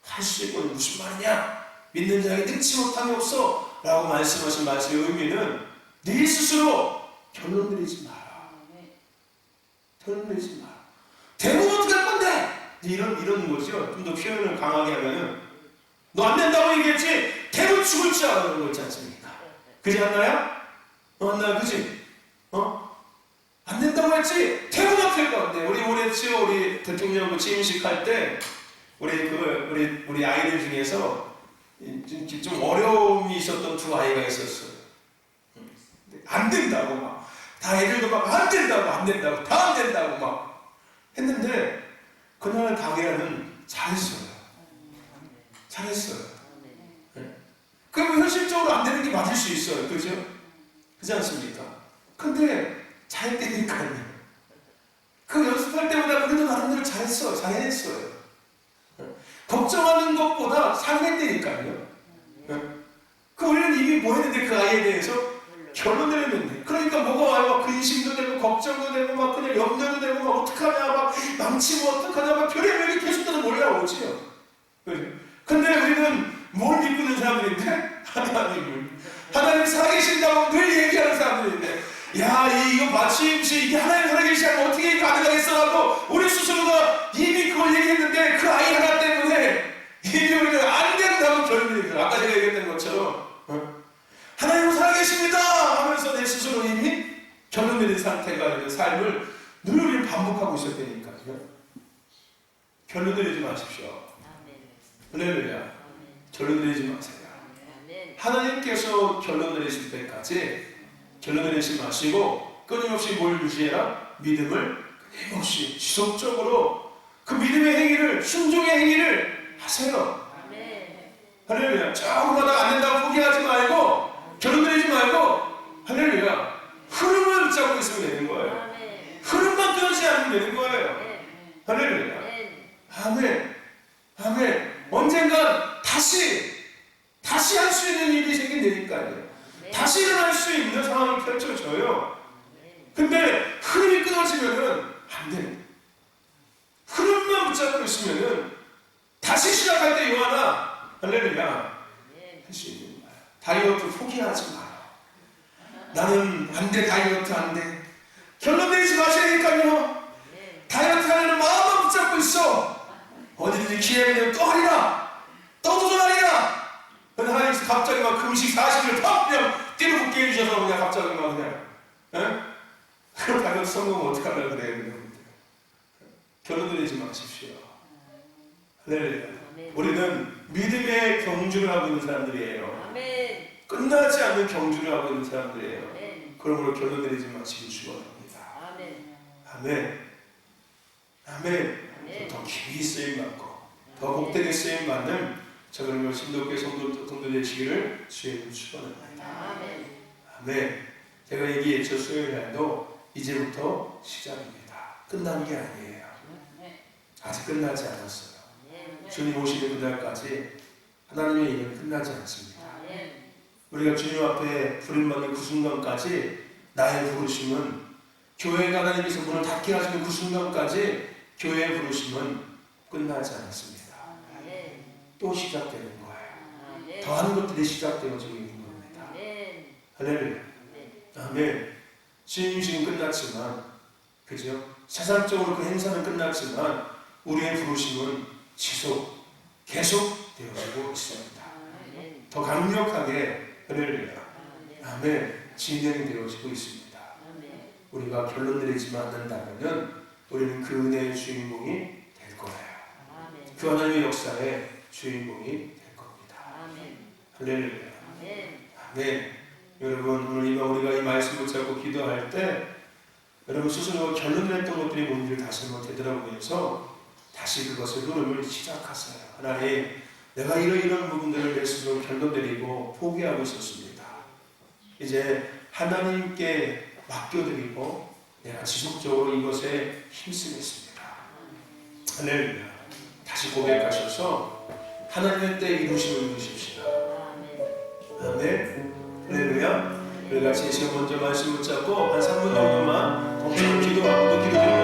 할 수 있는 건 무슨 말이냐? 믿는 자에게 능치 못함이 없어 라고 말씀하신 말씀의 의미는 네 스스로 결론 내리지 마라. 결론 내리지 마라. 대부분 어떻게 할 건데? 이런 거죠. 좀 더 표현을 강하게 하면은 너 안 된다고 얘기했지? 대부분 죽을 줄 알아. 그런 거 있지 않습니까? 그지 않나요? 않나요? 그지? 안 된다고 했지? 대부분 어떻게 할 건데? 우리 대통령 취임식 할 때 우리 아이들 중에서 좀 어려움이 있었던 두 아이가 있었어요. 안 된다고 막. 다 애들도 막 안 된다고 다 안 된다고 막 했는데 그날 강의라는 잘했어요. 네. 그럼 현실적으로 안 되는 게 맞을 수 있어요. 그죠? 그렇지 않습니까? 근데 잘했다니까요. 그 연습할 때보다 그래도 나름대로 잘해냈어요. 걱정하는 것보다 잘했다니까요. 그 우리는 이미 뭐 했는데 그 아이에 대해서 결론 내렸는데, 그러니까 뭐가 와요? 막 근심도 되고 걱정도 되고 막 그냥 염려도 되고 막 어떡하냐, 막 망치면 어떡하냐, 막 별의별이 계속 다 몰려오지요. 근데 우리는 뭘 믿고 있는 사람들인데? 하나님 살아계신다고 늘 얘기하는 사람들인데, 야, 이거 마침 이게 하나님 살아계시면 어떻게 가능하겠어 하고 우리 스스로가 이미 그걸 얘기했는데 그 아이 하나 때문에 이미 우리는 안 된다고 결론을 아까 제가 얘기했던 것처럼 하나님 살아계십니다 하면서 내 스스로 이미 결론 내린 상태가 있는 삶을 늘 우리는 반복하고 있었다니까요. 결론 내리지 마십시오. 할렐루야. 결론 내리지 마세요. 하나님께서 결론 내리실 때까지 결론 내리지 마시고 끊임없이 뭘 유지해라? 믿음을 끊임없이 지속적으로 그 믿음의 행위를, 순종의 행위를 하세요. 할렐루야. 조금 하다가 안 된다고 포기하지 말고 결론 내리지 말고 할렐루야. 흐름을 붙잡고 있으면 되는 거예요. 흐름만 끊지 않으면 되는 거예요. 할렐루야. 아멘. 아멘. 언젠간 다시 할 수 있는 일이 생긴다니까요. 다시 일어날 수 있는 상황이 펼쳐져요. 근데 흐름이 끊어지면은 안 돼. 흐름만 붙잡고 있으면은 다시 시작할 때 요하나 할렐루야 할 수 있는 거야. 다이어트 포기하지 마라. 나는 안 돼, 다이어트 안 돼. 결론 내리지 마시라니까요. 다이어트 하려는 마음만 붙잡고 있어. 어디든지 기회가 되면 또 하리라. 또 도전하리라. 근데 하나님께서 갑자기 막 금식 40일 팍 그냥 뛰로 붙게 해주셔서 그냥 갑자기 막 그냥 그럼 다이어트 성공은 어떡하려고 그래요. 결론 내리지 마십시오. 할렐루야. 우리는 믿음의 경주를 하고 있는 사람들이에요. 아멘. 끝나지 않는 경주를 하고 있는 사람들이에요. 아멘. 그러므로 결론 내리지 마시기 축원합니다. 아멘. 아멘. 아멘. 더 깊이 쓰임받고 더 복되게 쓰임받는 저그러면 신도교회 성도 되시기를 주의 축원합니다. 아멘. 아멘. 제가 얘기했죠. 수요일 날도 이제부터 시작입니다. 끝난 게 아니에요. 아직 끝나지 않았어요. 주님 오시는 그날까지 하나님의 일은 끝나지 않습니다. 우리가 주님 앞에 부름받는 그 순간까지 나의 부르심은 교회가 하나님께서 문을 닫게 하시는 그 순간까지 교회의 부르심은 끝나지 않았습니다. 또 시작되는 거예요. 더하는 것들이 시작되어지고 있는 겁니다. 할렐루야. 아멘. 주님식은 끝났지만 그죠? 세상적으로 그 행사는 끝났지만 우리의 부르심은 계속 되어지고 있습니다. 아멘. 더 강력하게 할렐루야. 아멘. 아멘. 진행이 되어지고 있습니다. 아멘. 우리가 결론 내리지 않는다면 우리는 그 은혜의 주인공이 될 거예요. 아멘. 그 하나님의 역사의 주인공이 될 겁니다. 아멘. 할렐루야. 아멘. 아멘. 여러분 오늘 우리가 이 말씀 붙잡고 기도할 때 여러분 스스로 결론 냈던 것들이 뭔지를 다시 한번 되돌아보면서 다시 그것을 흐름을 시작하세요. 하나님, 내가 이런 부분들을 내 스스로 결론 내리고 포기하고 있었습니다. 이제 하나님께 맡겨드리고 내가 지속적으로 이것에 힘쓰겠습니다. 할렐루야. 다시 고백하셔서 하나님의 때 이루심을 이루십시다. 아멘. 아멘. 할렐루야. 우리 같이 이 시간 먼저 말씀 붙잡고 한 3분 정도만 동시에 기도하고 또 기도드리고